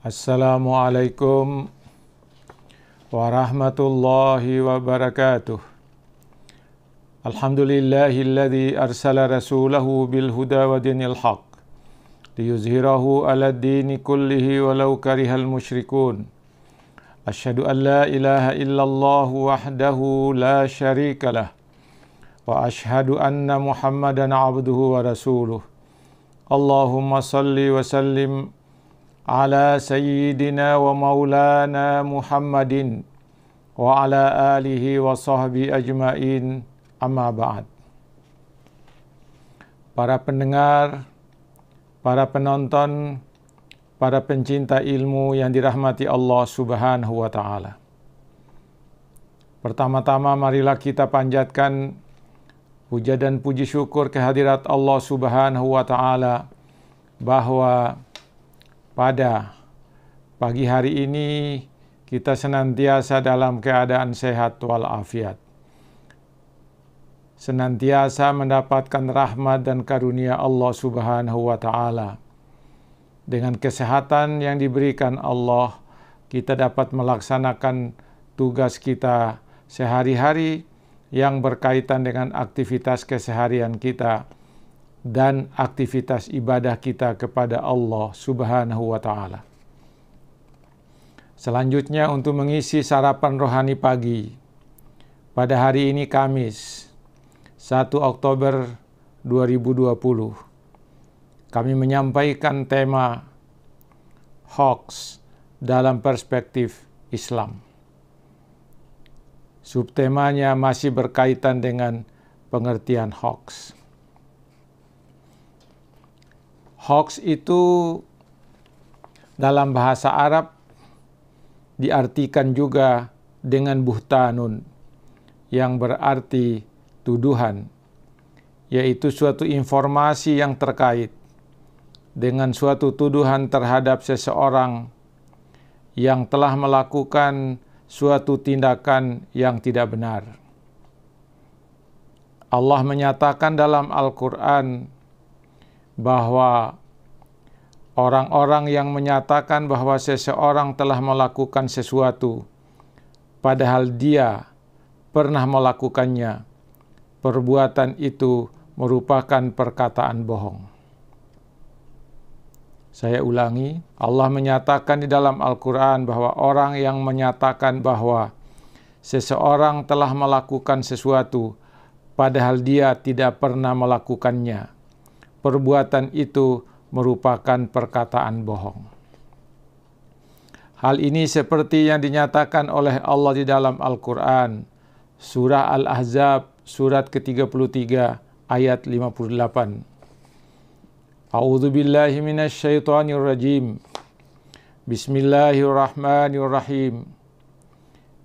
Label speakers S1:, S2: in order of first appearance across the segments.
S1: Assalamualaikum warahmatullahi wabarakatuh. Alhamdulillahilladzi arsala rasulahu bil huda wa dinil haq liyuzhirahu 'alad dini kullihi walau karihal musyrikun. Asyhadu an la ilaha illallah wahdahu la syarikalah wa asyhadu anna Muhammadan 'abduhu wa rasuluh. Allahumma salli wa sallim ala sayyidina wa maulana Muhammadin wa ala alihi wa sahbihi ajmain, amma ba'd. Para pendengar, para penonton, para pencinta ilmu yang dirahmati Allah Subhanahu wa ta'ala. Pertama-tama marilah kita panjatkan puja dan puji syukur kehadirat Allah Subhanahu wa ta'ala bahwa pada pagi hari ini kita senantiasa dalam keadaan sehat walafiat. Senantiasa mendapatkan rahmat dan karunia Allah Subhanahu wa ta'ala. Dengan kesehatan yang diberikan Allah, kita dapat melaksanakan tugas kita sehari-hari yang berkaitan dengan aktivitas keseharian kita dan aktivitas ibadah kita kepada Allah Subhanahu wa ta'ala. Selanjutnya untuk mengisi sarapan rohani pagi pada hari ini Kamis 1 Oktober 2020, kami menyampaikan tema hoax dalam perspektif Islam. Subtemanya masih berkaitan dengan pengertian hoax. Hoax itu dalam bahasa Arab diartikan juga dengan buhtanun, yang berarti tuduhan, yaitu suatu informasi yang terkait dengan suatu tuduhan terhadap seseorang yang telah melakukan suatu tindakan yang tidak benar. Allah menyatakan dalam Al-Quran bahwa orang-orang yang menyatakan bahwa seseorang telah melakukan sesuatu padahal dia pernah melakukannya, perbuatan itu merupakan perkataan bohong. Saya ulangi, Allah menyatakan di dalam Al-Quran bahwa orang yang menyatakan bahwa seseorang telah melakukan sesuatu padahal dia tidak pernah melakukannya, perbuatan itu merupakan perkataan bohong. Hal ini seperti yang dinyatakan oleh Allah di dalam Al-Quran, surah Al-Ahzab, surat ke-33, ayat 58. A'udzu billahi minasyaitonir rajim. Bismillahirrahmanirrahim.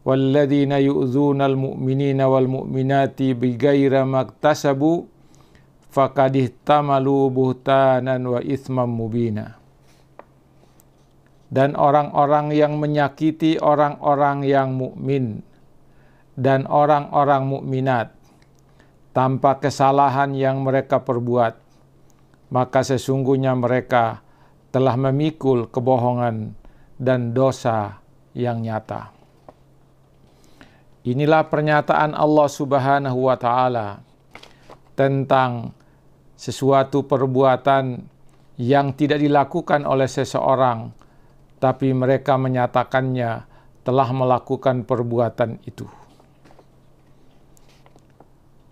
S1: Walladzina yu'dzunal mu'minina wal mu'minati bighairi maktasabu faqad ihtamalu buhtanan wa itsman mubina. Dan orang-orang yang menyakiti orang-orang yang mukmin dan orang-orang mukminat tanpa kesalahan yang mereka perbuat, maka sesungguhnya mereka telah memikul kebohongan dan dosa yang nyata. Inilah pernyataan Allah Subhanahu wa ta'ala tentang sesuatu perbuatan yang tidak dilakukan oleh seseorang, tapi mereka menyatakannya telah melakukan perbuatan itu.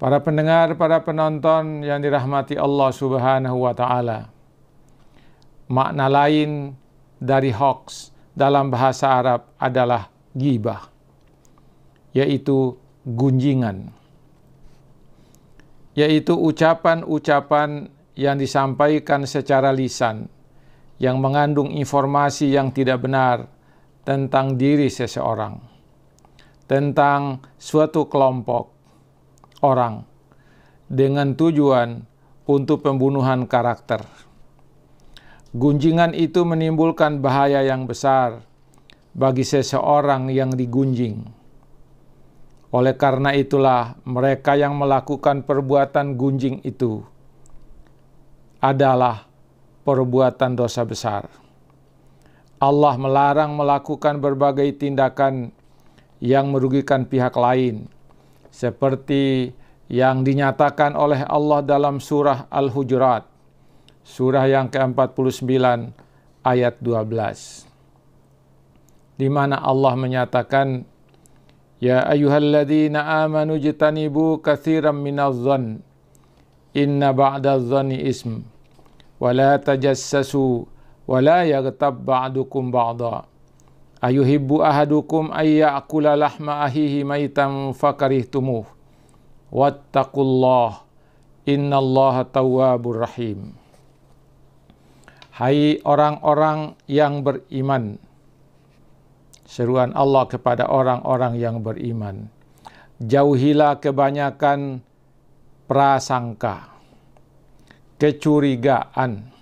S1: Para pendengar, para penonton yang dirahmati Allah Subhanahu wa ta'ala, makna lain dari hoax dalam bahasa Arab adalah ghibah, yaitu gunjingan, yaitu ucapan-ucapan yang disampaikan secara lisan yang mengandung informasi yang tidak benar tentang diri seseorang, tentang suatu kelompok orang, dengan tujuan untuk pembunuhan karakter. Gunjingan itu menimbulkan bahaya yang besar bagi seseorang yang digunjing. Oleh karena itulah mereka yang melakukan perbuatan gunjing itu adalah perbuatan dosa besar. Allah melarang melakukan berbagai tindakan yang merugikan pihak lain, seperti yang dinyatakan oleh Allah dalam surah Al-Hujurat, surah yang ke-49 ayat 12, di mana Allah menyatakan, Ya ayyuhalladzina amanu jtanibu katsiran minadh-dhann inna ba'dadh-dhanni ism wa la tajassasu wa la yaghtab ba'dukum ba'dha ayuhibbu ahadukum ay ya'kula lahma ahihi maitan fakarihtumuh wattaqullah innallaha tawwabur rahim. Hai orang-orang yang beriman, seruan Allah kepada orang-orang yang beriman, jauhilah kebanyakan prasangka, kecurigaan,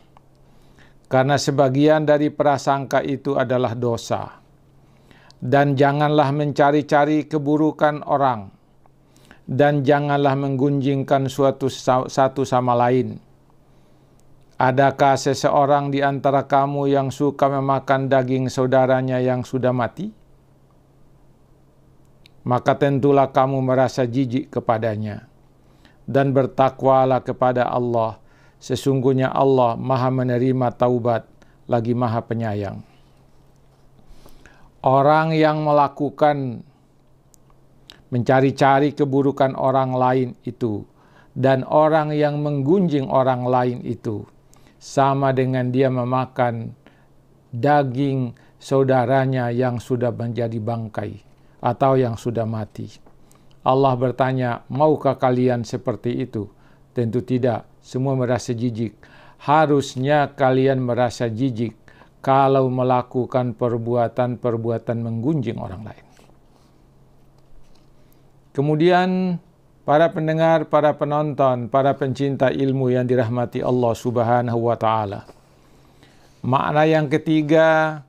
S1: karena sebagian dari prasangka itu adalah dosa. Dan janganlah mencari-cari keburukan orang, dan janganlah menggunjingkan satu sama lain. Adakah seseorang di antara kamu yang suka memakan daging saudaranya yang sudah mati? Maka tentulah kamu merasa jijik kepadanya. Dan bertakwalah kepada Allah. Sesungguhnya Allah Maha menerima taubat, lagi Maha penyayang. Orang yang melakukan mencari-cari keburukan orang lain itu, dan orang yang menggunjing orang lain itu, sama dengan dia memakan daging saudaranya yang sudah menjadi bangkai atau yang sudah mati. Allah bertanya, maukah kalian seperti itu? Tentu tidak, semua merasa jijik. Harusnya kalian merasa jijik kalau melakukan perbuatan-perbuatan menggunjing orang lain. Kemudian para pendengar, para penonton, para pencinta ilmu yang dirahmati Allah Subhanahu wa Ta'ala. Makna yang ketiga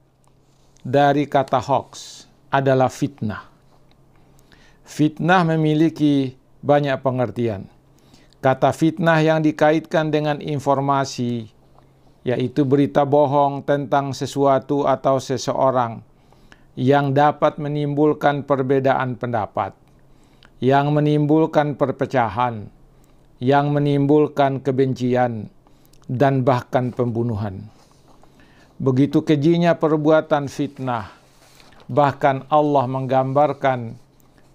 S1: dari kata hoax adalah fitnah. Fitnah memiliki banyak pengertian. Kata fitnah yang dikaitkan dengan informasi, yaitu berita bohong tentang sesuatu atau seseorang yang dapat menimbulkan perbedaan pendapat, yang menimbulkan perpecahan, yang menimbulkan kebencian, dan bahkan pembunuhan. Begitu kejinya perbuatan fitnah, bahkan Allah menggambarkan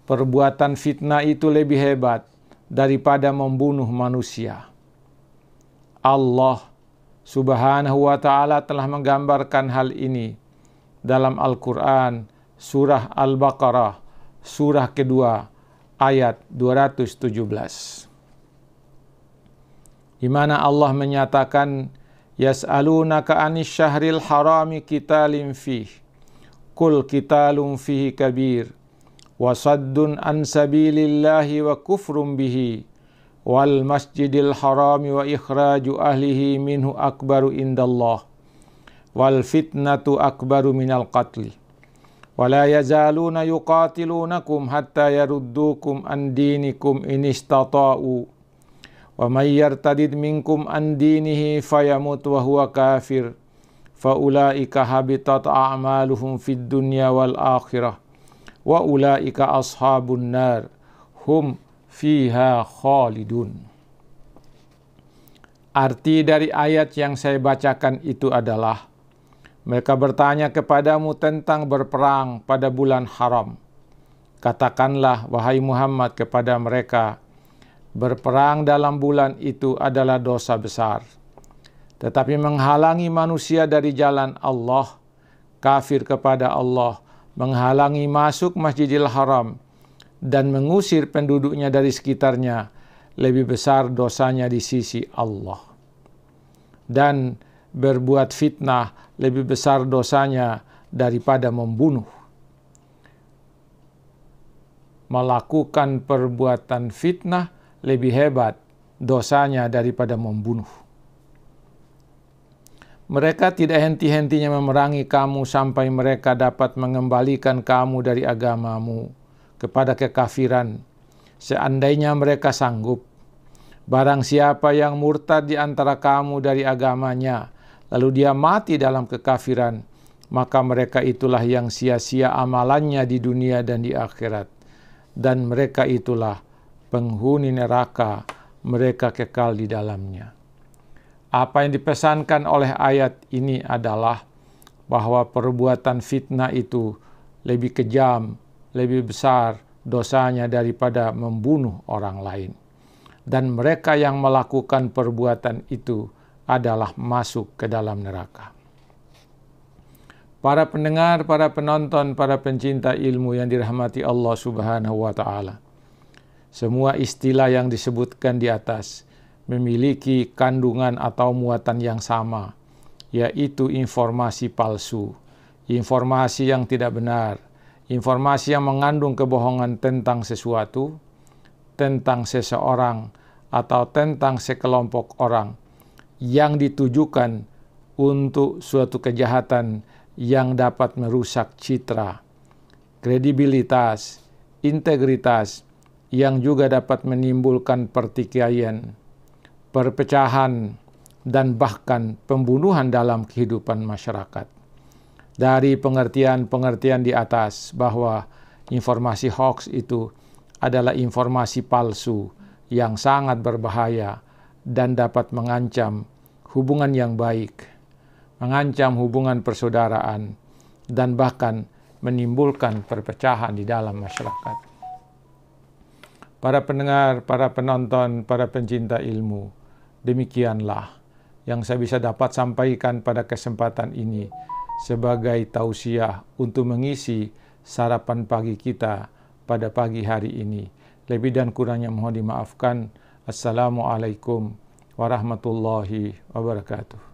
S1: perbuatan fitnah itu lebih hebat daripada membunuh manusia. Allah Subhanahu wa Ta'ala telah menggambarkan hal ini dalam Al-Quran, surah Al-Baqarah, surah kedua, ayat 217. Di mana Allah menyatakan, Yas'alunaka anis syahril harami qitalin fih, qul qitalun fihi kabir, wa saddun an sabilillahi wa kufrum bihi, wal masjidil harami wa ikhraju ahlihi minhu akbaru indallah, wal fitnatu akbaru minal qatli. وَلَا يَزَالُونَ يُقَاتِلُونَكُمْ حَتَّى يَرُدُّوكُمْ عَنْ دِينِكُمْ إِنِ اسْتَطَاعُوا وَمَنْ يَرْتَدِدْ مِنْكُمْ عَنْ دِينِهِ فَيَمُتْ وَهُوَ كَافِرٌ فَأُولَئِكَ حَبِطَتْ أَعْمَالُهُمْ فِي الدُّنْيَا وَالْآخِرَةِ وَأُولَئِكَ أَصْحَابُ النَّارِ هُمْ فِيهَا خَالِدُونَ. Arti dari ayat yang saya bacakan itu adalah, mereka bertanya kepadamu tentang berperang pada bulan haram. Katakanlah, wahai Muhammad, kepada mereka, berperang dalam bulan itu adalah dosa besar. Tetapi menghalangi manusia dari jalan Allah, kafir kepada Allah, menghalangi masuk Masjidil Haram, dan mengusir penduduknya dari sekitarnya, lebih besar dosanya di sisi Allah. Dan berbuat fitnah lebih besar dosanya daripada membunuh. Melakukan perbuatan fitnah lebih hebat dosanya daripada membunuh. Mereka tidak henti-hentinya memerangi kamu sampai mereka dapat mengembalikan kamu dari agamamu kepada kekafiran, seandainya mereka sanggup. Barang siapa yang murtad di antara kamu dari agamanya, lalu dia mati dalam kekafiran, maka mereka itulah yang sia-sia amalannya di dunia dan di akhirat. Dan mereka itulah penghuni neraka, mereka kekal di dalamnya. Apa yang dipesankan oleh ayat ini adalah bahwa perbuatan fitnah itu lebih kejam, lebih besar dosanya daripada membunuh orang lain. Dan mereka yang melakukan perbuatan itu adalah masuk ke dalam neraka. Para pendengar, para penonton, para pencinta ilmu yang dirahmati Allah Subhanahu wa Ta'ala. Semua istilah yang disebutkan di atas memiliki kandungan atau muatan yang sama, yaitu informasi palsu, informasi yang tidak benar, informasi yang mengandung kebohongan tentang sesuatu, tentang seseorang, atau tentang sekelompok orang yang ditujukan untuk suatu kejahatan yang dapat merusak citra, kredibilitas, integritas, yang juga dapat menimbulkan pertikaian, perpecahan, dan bahkan pembunuhan dalam kehidupan masyarakat. Dari pengertian-pengertian di atas bahwa informasi hoax itu adalah informasi palsu yang sangat berbahaya dan dapat mengancam hubungan yang baik, mengancam hubungan persaudaraan, dan bahkan menimbulkan perpecahan di dalam masyarakat. Para pendengar, para penonton, para pencinta ilmu, demikianlah yang saya bisa dapat sampaikan pada kesempatan ini sebagai tausiah untuk mengisi sarapan pagi kita pada pagi hari ini. Lebih dan kurangnya mohon dimaafkan. Assalamualaikum warahmatullahi wabarakatuh.